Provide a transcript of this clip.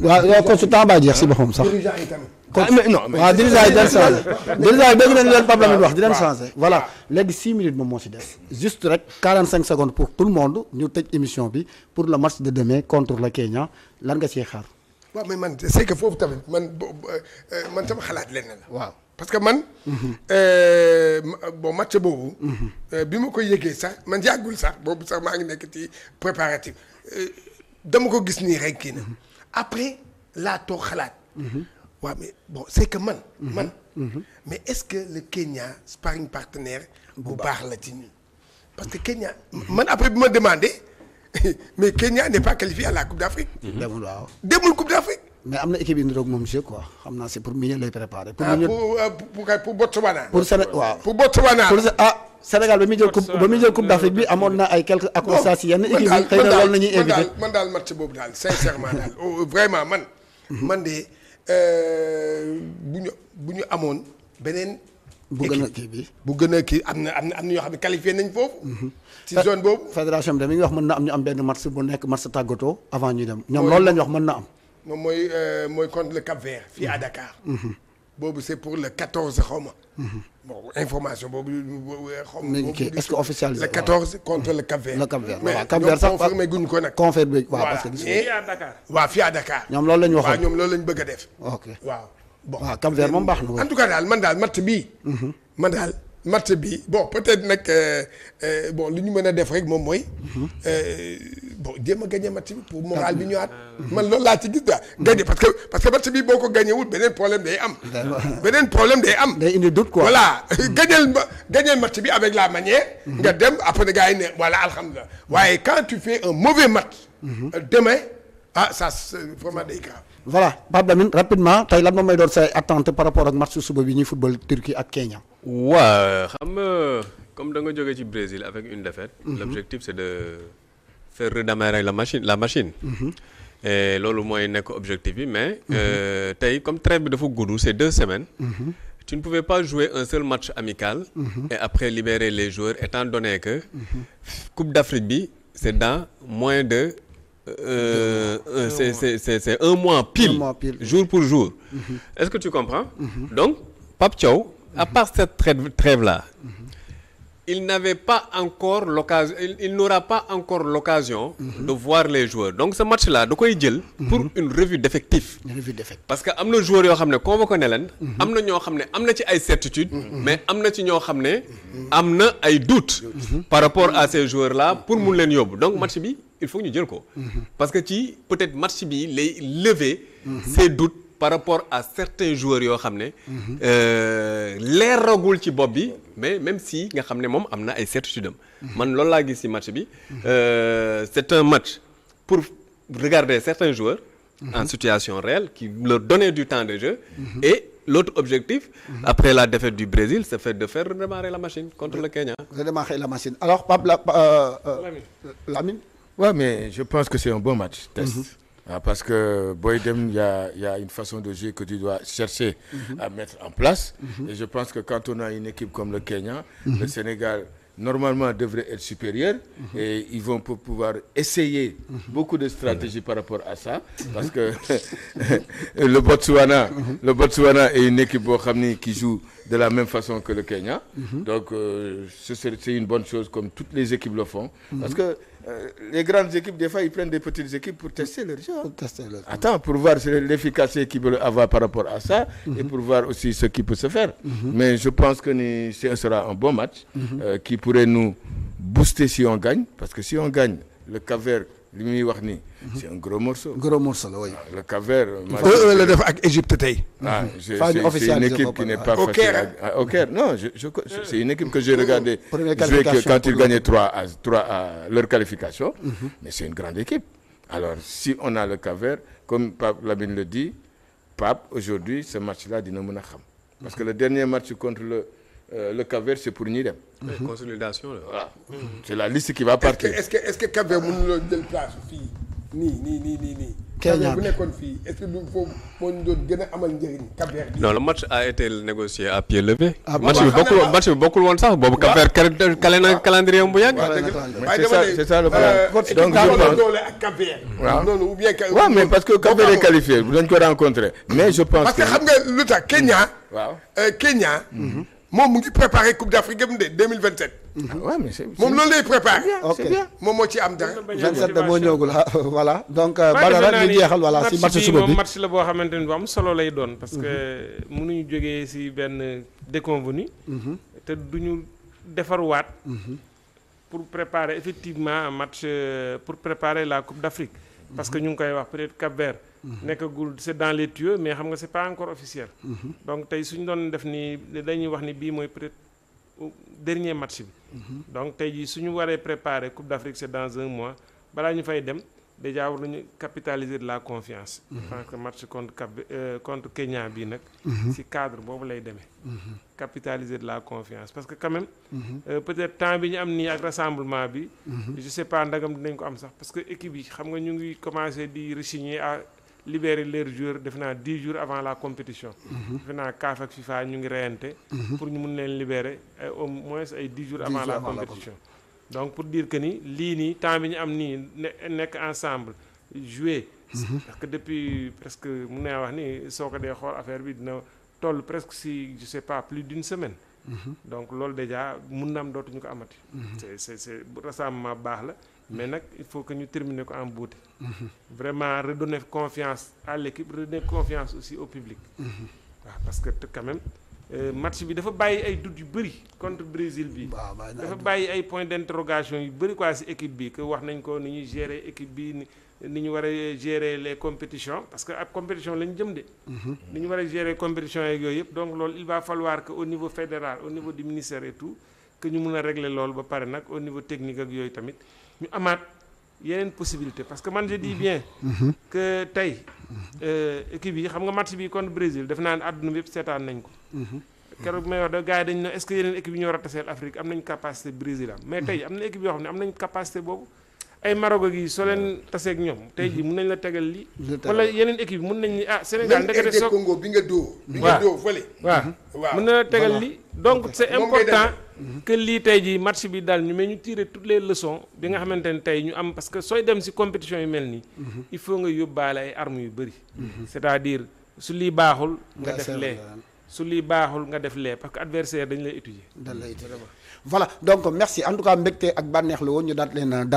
waaw consultant baa jeex si boppam sax. dirigeant yi tamit. waaw dirigeant yi dañ changé. dirigeant yi dégg nañ leen Pape Lamine wax di leen changé. voilà léegi 6 minutes moom moo si des. juste rek 45 secondes pour tout le monde ñu tëj émission bi pour le match de demain contre le Kenya lan nga siy xaar. waaw mais man c'est que foofu tamit man sama xalaat lenn la. waaw parce que man. bon match boobu. bi ma ko yëgee sax man yàggul sax boobu sax maa ngi nekk ci préparatif dama ko gis nii rek kii na après laa toog xalaat. waaw mais bon c'est que man. mais est-ce que le Kenya sparring partenaire bu baax la ci ñun. parce que Kenya man après bi ma demandé mais Kenya n'est pas qualifié à la Coupe d'Afrique. demul Coupe d'Afrique. mais am na équipe yi niroog moom jeu quoi xam naa c'est pour mieux lay préparer. pour Botswana. pour Sénégal waaw pour Botswana. Sénégal ba muy jël coupe d'Afrique bi amoon na ay quelques accrochages yenn équipe yi xëy na loolu la ñuy éviter. man daal match boobu daal sincèrement daal vraiment man de bu ñu amoon beneen. bu gën a kii bi bu gën a kii am na ñoo xam ne qualifié nañ foofu. ci zone boobu. fédération bi mi ngi wax mën na am ñu am benn match bu nekk match tàggatoo avant ñuy dem. ñoom loolu la ñu wax mën na am. moom mooy contre le Cap-Vert fii à Dakar. boobu c'est pour le 14 xaw ma. bon information boobu xaw ma. est-ce que officialisé le 14 contre le Cap-Vert. le Cap-Vert mais waaw Cap-Vert sax confirmé guñ ko nag. confirmé waaw parce que. fii à Dakar. waaw fii à Dakar. ñoom loolu la ñu waxoon waaw ñoom loolu la ñu bëgg a def. ok waaw bon waaw Cap-Vert moom baax na. en tout cas daal man daal match bii. match bi bon peut-être nag bon li ñu mën a def rek moom mooy. bon jéem a gagné match bi pour moral bi ñëwaat. man loolu laa ci gis daal. gagné parce que match bi boo ko gagné wul beneen problème day am. day indi doute quoi. voilà gagné match bi avec la manière. nga dem après gars yi ne voilà alhamdulilah waaye quand tu fais un mauvais match. demain ça c'est vraiment day grave. voilà Pape Lamine rapidement tey lan moom may doon say attente par rapport ak match suba bi ñuy football Turquie ak Kenya. waaw xam nga comme da nga jógee ci Brésil avec une défaite. L'objectif c'est de faire redémarrer la machine. Et loolu mooy nekk objectif bi mais. tey comme trêve bi dafa gudd c'est 2 semaines. Tu ne pouvais pas jouer un seul match amical. Et après libérer les joueurs étant donné que. Coupe d'Afrique bi c'est dans moins de. C'est un mois pile, jour pour jour. Est-ce que tu comprends? Donc Pape Thiaw, à part cette trêve-là, il n'avait pas encore l'occasion, il n'aura pas encore l'occasion de voir les joueurs. Donc ce match-là da koy jël pour une revue d'effectifs. Parce que am na joueurs yoo xam ne convoqué na leen. am na ñoo xam ne am na ci ay certitudes. mais am na ci ñoo xam ne am na ay doutes. par rapport à ces joueurs-là pour mun leen yóbbu donc match bi il faut ñu jël ko. parce que ci peut-être match bi lay lever ces doutes par rapport à certains joueurs yoo xam ne leeragul ci bopp bi mais même si nga xam ne moom am na ay certitudes am. man loolu laa gis ci match bi c'est un match pour regarder certains joueurs en situation réelle qui leur donner du temps de jeu et l'autre objectif après la défaite du Brésil c'est de faire redémarrer la machine contre le Kenya. Redémarrer la machine alors Pape Lamine. Ouais, mais je pense que c'est un bon match test. Parce que booy dem il y a une façon de jouer que tu dois chercher à mettre en place. Et je pense que quand on a une équipe comme le Kenya, le Sénégal normalement devrait être supérieur et ils vont pouvoir essayer beaucoup de stratégies par rapport à ça parce que le Botswana est une équipe boo xam ni qui joue de la même façon que le Kenya. Donc c'est une bonne chose comme toutes les équipes le font parce que les grandes équipes des fois ils prennent des petites équipes pour tester leur jeu. Attends, pour voir l'efficacité qu'ils veulent avoir par rapport à ça et pour voir aussi ce qui peut se faire. Mais je pense que ce sera un bon match qui pourrait nous booster si on gagne parce que si on gagne le Cap-Vert li muy wax nii c'est un gros morceau. Gros morceau la oui. Le Cap-Vert. la def ak Égypte tey. C'est une équipe qui n'est pas facile. Au Caire non c'est une équipe que j'ai regardé jouer quand ils gagnaient 3 à leur qualification. Mais c'est une grande équipe. Alors si on a le Cap-Vert comme Pape Lamine le dit Pape aujourd'hui ce match-là dina mën a xam. Parce que le dernier match contre le Cap-Vert c'est pour ñi dem. Consolidation là. Voilà. C'est la liste qui va partir. Est-ce que Cap-Vert mënuloo jël place fii nii. Kenya bu nekkoon fii est-ce que du foofu moo ñu doon gën a amal njëriñ Cap-Vert bi. non le match a été négocié à pied levé. Ah, match bi bokkul woon sax boobu Cap-Vert kale na calendrier bu yàgg. c'est ça le problème. donc je pense doole ak Cap-Vert. waaw noonu ou bien. waaw mais parce que Cap-Vert est qualifié dañ ko rencontré mais je pense parce que xam nga lu tax Kenya. waaw Kenya. moom mu ngi préparé Coupe d'Afrique am de 2027. waaw mais c'est moom loolu lay préparé. ok moom moo ci am dara. 27 de moo ñëwagul voilà donc Badara ñu jeexal voilà si match suba bi match la boo xamante ni bu am solo lay doon parce que mënuñu jógee si benn déconvenu te duñu defarwaat pour préparer effectivement un match pour préparer la Coupe d'Afrique parce que ñu ngi koy wax peut-être Cap-Vert nekkagul c'est dans les tuyaux mais xam nga c'est pas encore officiel donc tey suñu doon def ni dañuy wax ni bii mooy peut-être dernier match bi donc tey jii suñu waree préparer Coupe d'Afrique c'est dans un mois balaa ñu fay dem déjà war nañu capitaliser de la confiance je pense que match contre Kenya bii nag ci cadre boobu lay demee capitaliser de la confiance parce que quand même peut-être temps bi ñu am nii ak rassemblement bi je sais pas ndagam dinañ ko am sax parce que équipe yi xam nga ñu ngi commencer di rechigner à libérer leurs joueurs defe naa 10 jours avant la compétition defe naa CAF ak FIFA ñu ngi reyante pour ñu mun leen libérer au moins ay 10 jours avant la compétition donc pour dire que ni lii nii temps bi ñu am nii nekk ensemble jouer parce que depuis presque mun naa wax ni soo ko dee xool affaire bi dina toll presque si je sais pas plus d'une semaine donc loolu déjà mun na am dootuñu ko amati c'est rassemblement baax la mais nag il faut que ñu terminer ko en beauté vraiment redonner confiance à l'équipe redonner confiance aussi au public waaw parce que quand même match bi dafa bàyyi ay doutes yu bëri contre Brésil bi dafa bàyyi ay points d'interrogation yu bëri quoi ci équipe bi que wax nañ ko ni ñuy gérer équipe bi ni ñu war a gérer les compétitions parce que ak compétition lañ jëm de ni ñu war a gérer compétitions yeeg yooyu yëpp donc loolu il va falloir que au niveau fédéral au niveau du ministère et tout que ñu mun a régler loolu ba pare nag au niveau technique ak yooyu tamit ñu amaat yeneen possibilité parce que man je dis bien que tey équipe yi xam nga match bi contre Brésil def naa ne àdduna bi yëpp seetaan nañ ko keroog may wax da gars yi dañ ne est-ce que yeneen équipe yi ñoo war a taseel Afrique am nañ capacité Brésil am mais tey am na équipe yoo xam ne am nañ capacité boobu ay Maroc gi soo leen taseeg ñoom tey jii mun nañ la tegal lii wala yeneen équipe mun nañ ni Sénégal ndekete soog Congo bi nga dóor fële waaw mun na la tegal lii donc c'est important que lii tey jii match bi daal ñu mais ñu tirer toutes les leçons bi nga xamante ne tey ñu am parce que sooy dem ci compétition yu mel nii il faut nga yóbbaale ay armes yu bëri c'est-à-dire su lii baaxul nga def lee su lii baaxul nga def lee parce que adversaire dañu lay étudier voilà donc merci en tout cas mbégte ak bànneex la woon ñu daal leen